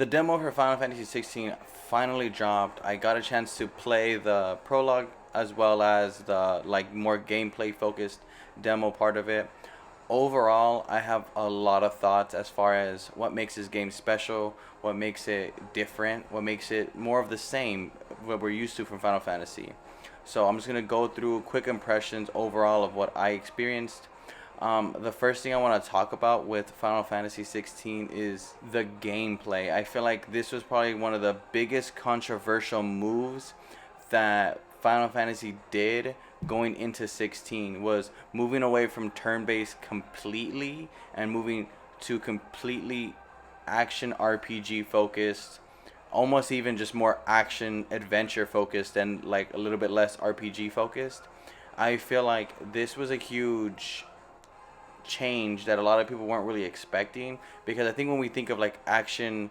The demo for Final Fantasy 16 finally dropped. I got a chance to play the prologue as well as the like more gameplay focused demo part of it. Overall, I have a lot of thoughts as far as what makes this game special, what makes it different, what makes it more of the same what we're used to from Final Fantasy. So I'm just gonna go through quick impressions overall of what I experienced. The first thing I want to talk about with Final Fantasy 16 is the gameplay. I feel like this was probably one of the biggest controversial moves that Final Fantasy did going into 16 was moving away from turn-based completely and moving to completely action RPG focused, almost even just more action adventure focused and like a little bit less RPG focused. I feel like this was a huge change that a lot of people weren't really expecting, because I think when we think of like action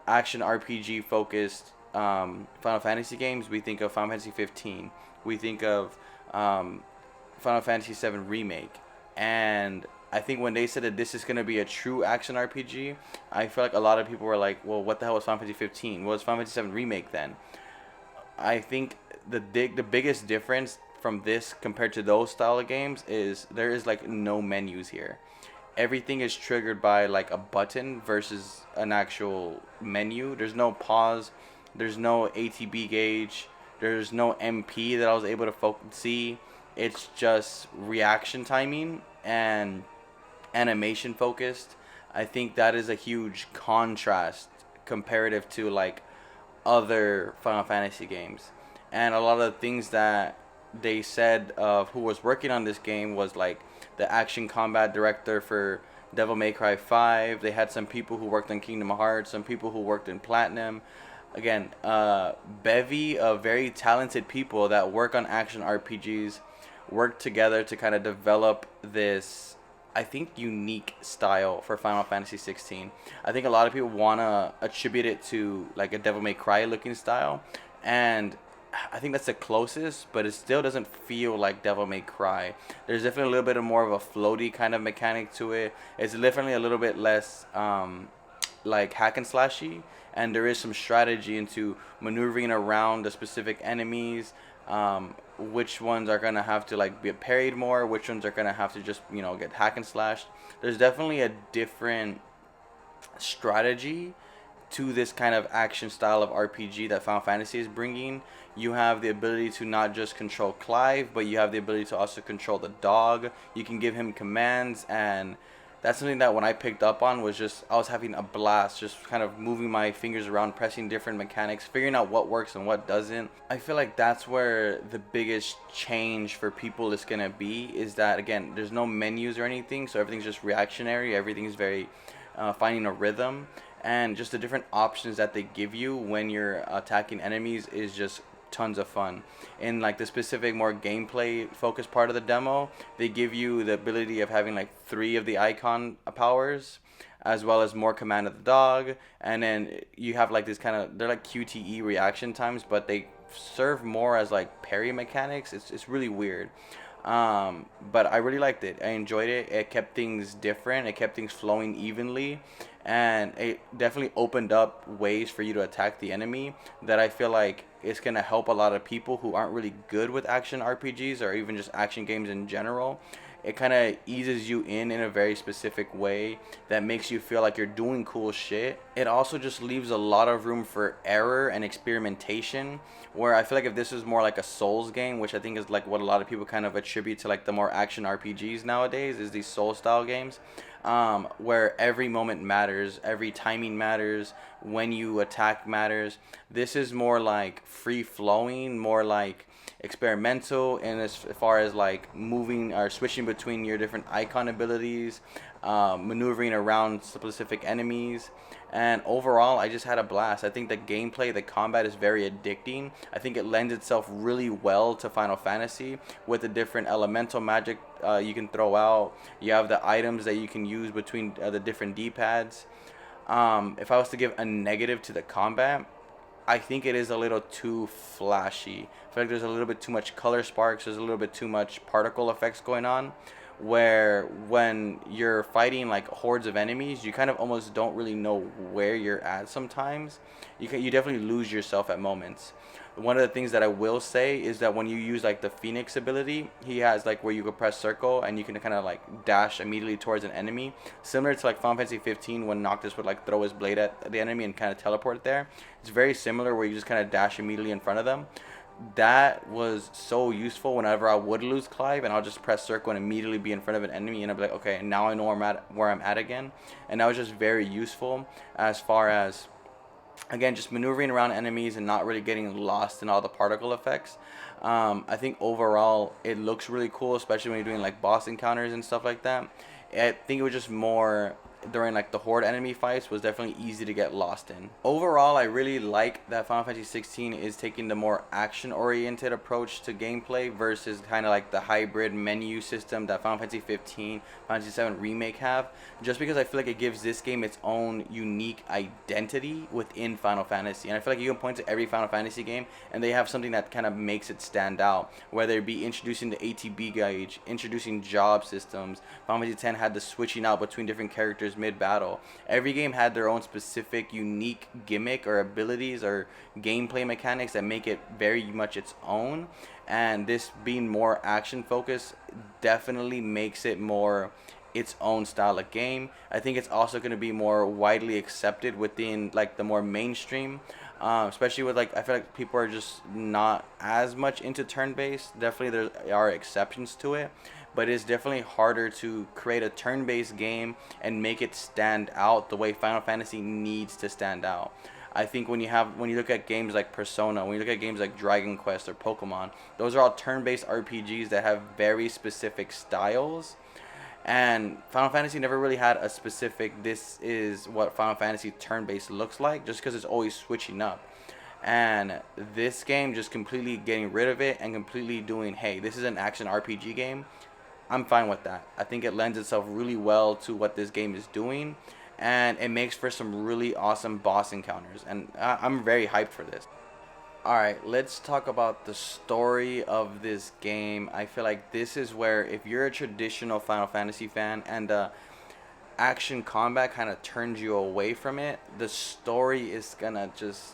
RPG focused Final Fantasy games, we think of Final Fantasy 15, we think of Final Fantasy 7 remake, and I think when they said that this is gonna be a true action RPG, I feel like a lot of people were like, well, what the hell was Final Fantasy 15? What was Final Fantasy 7 remake then? I think the biggest difference from this compared to those style of games is there is like no menus here. Everything is triggered by like a button versus an actual menu. There's no pause, there's no ATB gauge, there's no MP that I was able to see. It's just reaction timing and animation focused. I think that is a huge contrast comparative to like other Final Fantasy games. And a lot of the things that they said of who was working on this game was like the action combat director for Devil May Cry 5. They had some people who worked on Kingdom Hearts, some people who worked in Platinum. Again, bevy of very talented people that work on action RPGs work together to kind of develop this, I think, unique style for Final Fantasy 16. I think a lot of people want to attribute it to like a Devil May Cry looking style, and I think that's the closest, but it still doesn't feel like Devil May Cry. There's definitely a little bit of more of a floaty kind of mechanic to it. It's definitely a little bit less like hack and slashy, and there is some strategy into maneuvering around the specific enemies. Which ones are gonna have to like be parried more? Which ones are gonna have to just get hack and slashed? There's definitely a different strategy to this kind of action style of RPG that Final Fantasy is bringing. You have the ability to not just control Clive, but you have the ability to also control the dog. You can give him commands, and that's something that when I picked up on was just I was having a blast, just kind of moving my fingers around, pressing different mechanics, figuring out what works and what doesn't. I feel like that's where the biggest change for people is gonna be, is that again, there's no menus or anything, so everything's just reactionary. Everything's very finding a rhythm, and just the different options that they give you when you're attacking enemies is just tons of fun. In like the specific more gameplay focused part of the demo, they give you the ability of having like 3 of the icon powers, as well as more command of the dog, and then you have like this kind of, they're like QTE reaction times, but they serve more as like parry mechanics. It's really weird. But I really liked it. I enjoyed it. It kept things different. It kept things flowing evenly, and it definitely opened up ways for you to attack the enemy that I feel like it's gonna help a lot of people who aren't really good with action RPGs or even just action games in general. It kind of eases you in a very specific way that makes you feel like you're doing cool shit. It also just leaves a lot of room for error and experimentation, where I feel like if this was more like a Souls game, which I think is like what a lot of people kind of attribute to like the more action RPGs nowadays, is these Soul style games, where every moment matters, every timing matters, when you attack matters. This is more like free flowing, more like experimental, and as far as like moving or switching between your different icon abilities, maneuvering around specific enemies. And overall, I just had a blast. I think the gameplay, the combat is very addicting. I think it lends itself really well to Final Fantasy with the different elemental magic you can throw out. You have the items that you can use between the different D-pads. If I was to give a negative to the combat, I think it is a little too flashy. I feel like there's a little bit too much color sparks. There's a little bit too much particle effects going on, where when you're fighting like hordes of enemies, you kind of almost don't really know where you're at sometimes. You definitely lose yourself at moments. One of the things that I will say is that when you use like the Phoenix ability, he has like where you can press circle and you can kind of like dash immediately towards an enemy, similar to like Final Fantasy 15 when Noctis would like throw his blade at the enemy and kind of teleport there. It's very similar where you just kind of dash immediately in front of them. That was so useful whenever I would lose Clive, and I'll just press circle and immediately be in front of an enemy, and I'll be like, okay, now I know where I'm at again, and that was just very useful as far as, again, just maneuvering around enemies and not really getting lost in all the particle effects. I think overall it looks really cool, especially when you're doing like boss encounters and stuff like that. I think it was just more during like the horde enemy fights was definitely easy to get lost in. Overall, I really like that Final Fantasy 16 is taking the more action oriented approach to gameplay versus kind of like the hybrid menu system that Final Fantasy 15, Final Fantasy 7 Remake have, just because I feel like it gives this game its own unique identity within Final Fantasy. And I feel like you can point to every Final Fantasy game and they have something that kind of makes it stand out, whether it be introducing the ATB gauge, introducing job systems. Final Fantasy 10 had the switching out between different characters mid-battle. Every game had their own specific unique gimmick or abilities or gameplay mechanics that make it very much its own, and this being more action focused definitely makes it more its own style of game. I think it's also going to be more widely accepted within like the more mainstream, especially with like I feel like people are just not as much into turn-based. Definitely there are exceptions to it, but it's definitely harder to create a turn-based game and make it stand out the way Final Fantasy needs to stand out. I think when you look at games like Persona, when you look at games like Dragon Quest or Pokemon, those are all turn-based RPGs that have very specific styles. And Final Fantasy never really had a specific, this is what Final Fantasy turn-based looks like, just because it's always switching up. And this game just completely getting rid of it and completely doing, hey, this is an action RPG game. I'm fine with that. I think it lends itself really well to what this game is doing, and it makes for some really awesome boss encounters, and I'm very hyped for this. Alright, let's talk about the story of this game. I feel like this is where, if you're a traditional Final Fantasy fan and the action combat kind of turns you away from it, the story is gonna just,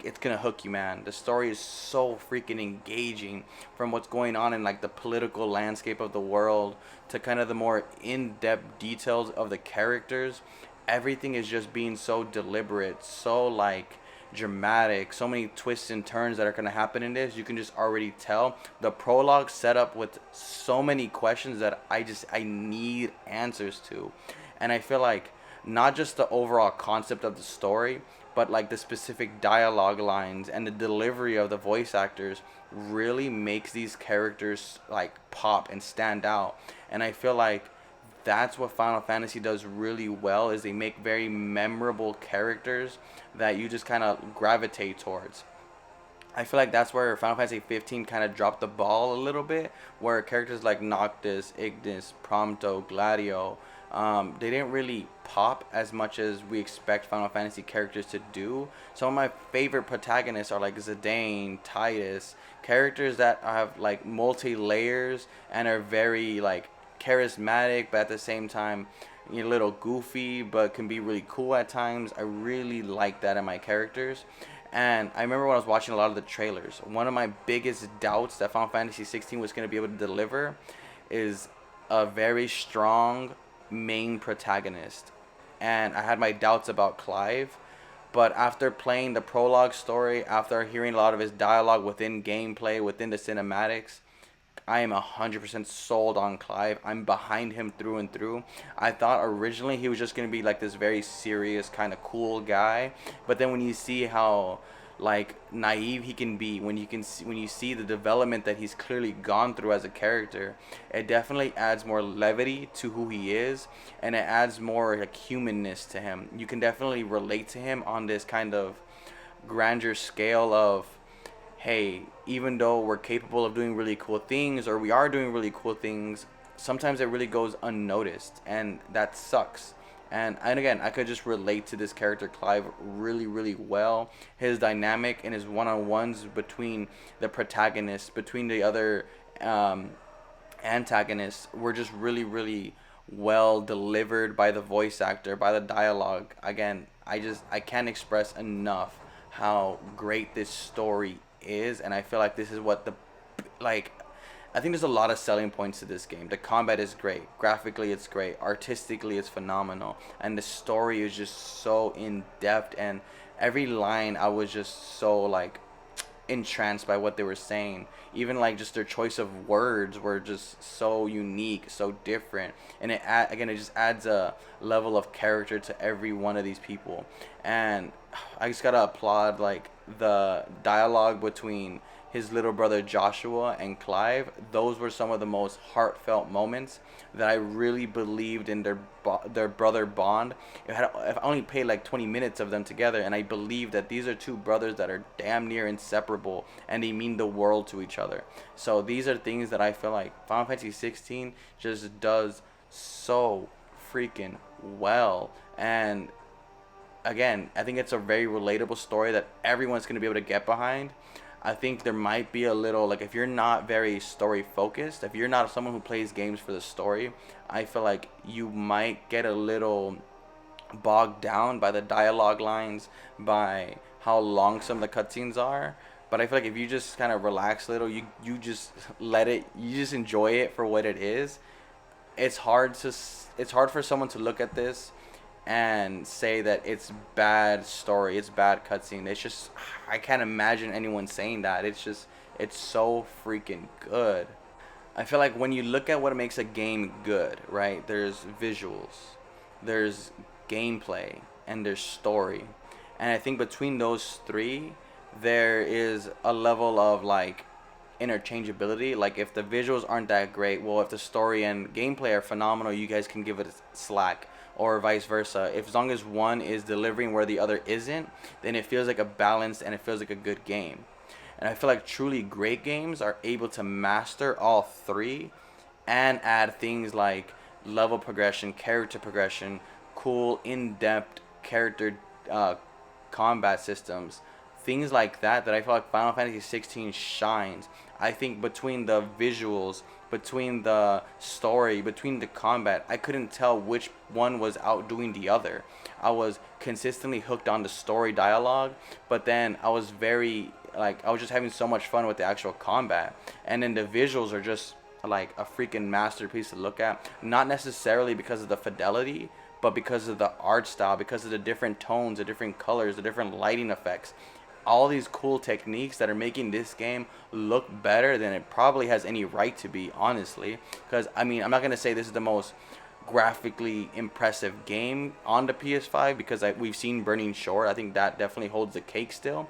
it's gonna hook you, man. The story is so freaking engaging, from what's going on in like the political landscape of the world to kind of the more in-depth details of the characters. Everything is just being so deliberate, so like dramatic, so many twists and turns that are going to happen in this. You can just already tell the prologue set up with so many questions that I need answers to. And I feel like not just the overall concept of the story, but like the specific dialogue lines and the delivery of the voice actors really makes these characters like pop and stand out. And I feel like that's what Final Fantasy does really well, is they make very memorable characters that you just kind of gravitate towards. I feel like that's where Final Fantasy 15 kind of dropped the ball a little bit, where characters like Noctis, Ignis, Prompto, Gladio, they didn't really pop as much as we expect Final Fantasy characters to do. Some of my favorite protagonists are like Zidane, Titus, characters that have like multi layers and are very like charismatic, but at the same time, a little goofy, but can be really cool at times. I really like that in my characters. And I remember when I was watching a lot of the trailers, one of my biggest doubts that Final Fantasy 16 was going to be able to deliver is a very strong main protagonist. And I had my doubts about Clive, but after playing the prologue story, after hearing a lot of his dialogue within gameplay, within the cinematics, I am 100% sold on Clive. I'm behind him through and through. I thought originally he was just going to be like this very serious, kind of cool guy. But then when you see how like naive he can be, when you see the development that he's clearly gone through as a character, it definitely adds more levity to who he is, and it adds more like humanness to him. You can definitely relate to him on this kind of grandeur scale of, hey, even though we're capable of doing really cool things, or we are doing really cool things, sometimes it really goes unnoticed, and that sucks. And again, I could just relate to this character Clive really, really well. His dynamic and his one-on-ones between the protagonists, between the other antagonists were just really, really well delivered by the voice actor, by the dialogue. Again, I can't express enough how great this story is, and I feel like this is what the like I think there's a lot of selling points to this game. The combat is great. Graphically, it's great. Artistically, it's phenomenal. And the story is just so in depth. And every line, I was just so like entranced by what they were saying. Even like just their choice of words were just so unique, so different, and again it just adds a level of character to every one of these people. And I just gotta applaud like the dialogue between his little brother Joshua and Clive. Those were some of the most heartfelt moments that I really believed in their brother bond. If I only played like 20 minutes of them together, and I believe that these are two brothers that are damn near inseparable, and they mean the world to each other. So these are things that I feel like Final Fantasy 16 just does so freaking well. And again, I think it's a very relatable story that everyone's going to be able to get behind. I think there might be a little, like, if you're not very story focused, if you're not someone who plays games for the story, I feel like you might get a little bogged down by the dialogue lines, by how long some of the cutscenes are. But I feel like if you just kind of relax a little, you just let it, you just enjoy it for what it is. It's hard for someone to look at this and say that it's bad story, it's bad cutscene. It's just, I can't imagine anyone saying that. It's so freaking good. I feel like when you look at what makes a game good, right? There's visuals, there's gameplay, and there's story. And I think between those three, there is a level of like interchangeability. Like if the visuals aren't that great, well, if the story and gameplay are phenomenal, you guys can give it slack, or vice versa. If as long as one is delivering where the other isn't, then it feels like a balanced and it feels like a good game. And I feel like truly great games are able to master all three and add things like level progression, character progression, cool in-depth character combat systems, things like that, that I feel like Final Fantasy 16 shines. I think between the visuals, between the story, between the combat, I couldn't tell which one was outdoing the other. I was consistently hooked on the story dialogue, but then I was very like I was just having so much fun with the actual combat. And then the visuals are just like a freaking masterpiece to look at, not necessarily because of the fidelity, but because of the art style, because of the different tones, the different colors, the different lighting effects, all these cool techniques that are making this game look better than it probably has any right to be, honestly. Because I mean, I'm not gonna say this is the most graphically impressive game on the PS5, because we've seen Burning Shore. I think that definitely holds the cake still,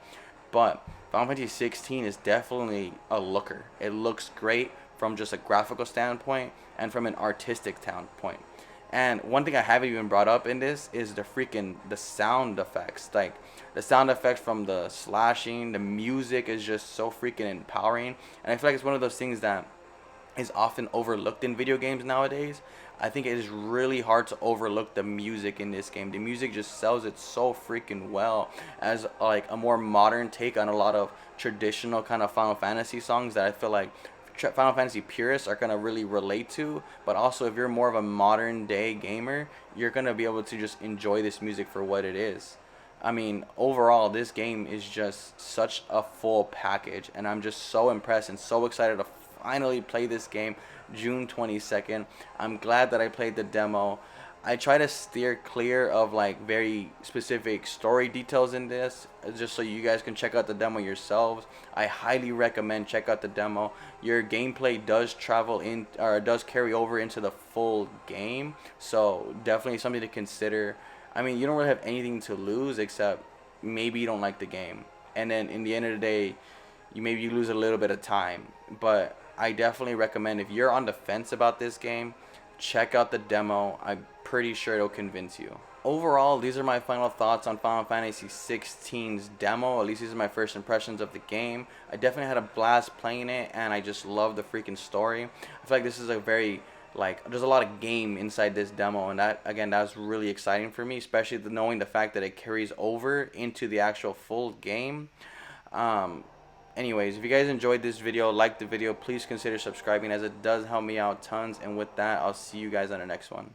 but Final Fantasy 16 is definitely a looker. It looks great from just a graphical standpoint and from an artistic standpoint. And one thing I haven't even brought up in this is the sound effects. Like the sound effects from the slashing, the music is just so freaking empowering. And I feel like it's one of those things that is often overlooked in video games nowadays. I think it is really hard to overlook the music in this game. The music just sells it so freaking well as like a more modern take on a lot of traditional kind of Final Fantasy songs that I feel like Final Fantasy purists are gonna really relate to. But also, if you're more of a modern day gamer, you're gonna be able to just enjoy this music for what it is. I mean, overall, this game is just such a full package, and I'm just so impressed and so excited to finally play this game June 22nd. I'm glad that I played the demo. I try to steer clear of like very specific story details in this, just so you guys can check out the demo yourselves. I highly recommend check out the demo. Your gameplay does travel in, or does carry over into the full game, so definitely something to consider. I mean, you don't really have anything to lose except maybe you don't like the game, and then in the end of the day, you lose a little bit of time. But I definitely recommend, if you're on the fence about this game, check out the demo. I'm pretty sure it'll convince you. Overall, these are my final thoughts on Final Fantasy 16's demo. At least these are my first impressions of the game. I definitely had a blast playing it, and I just love the freaking story. I feel like this is a very, like, there's a lot of game inside this demo, and that, again, that's really exciting for me, especially knowing the fact that it carries over into the actual full game. Anyways, if you guys enjoyed this video, like the video, please consider subscribing, as it does help me out tons. And with that, I'll see you guys on the next one.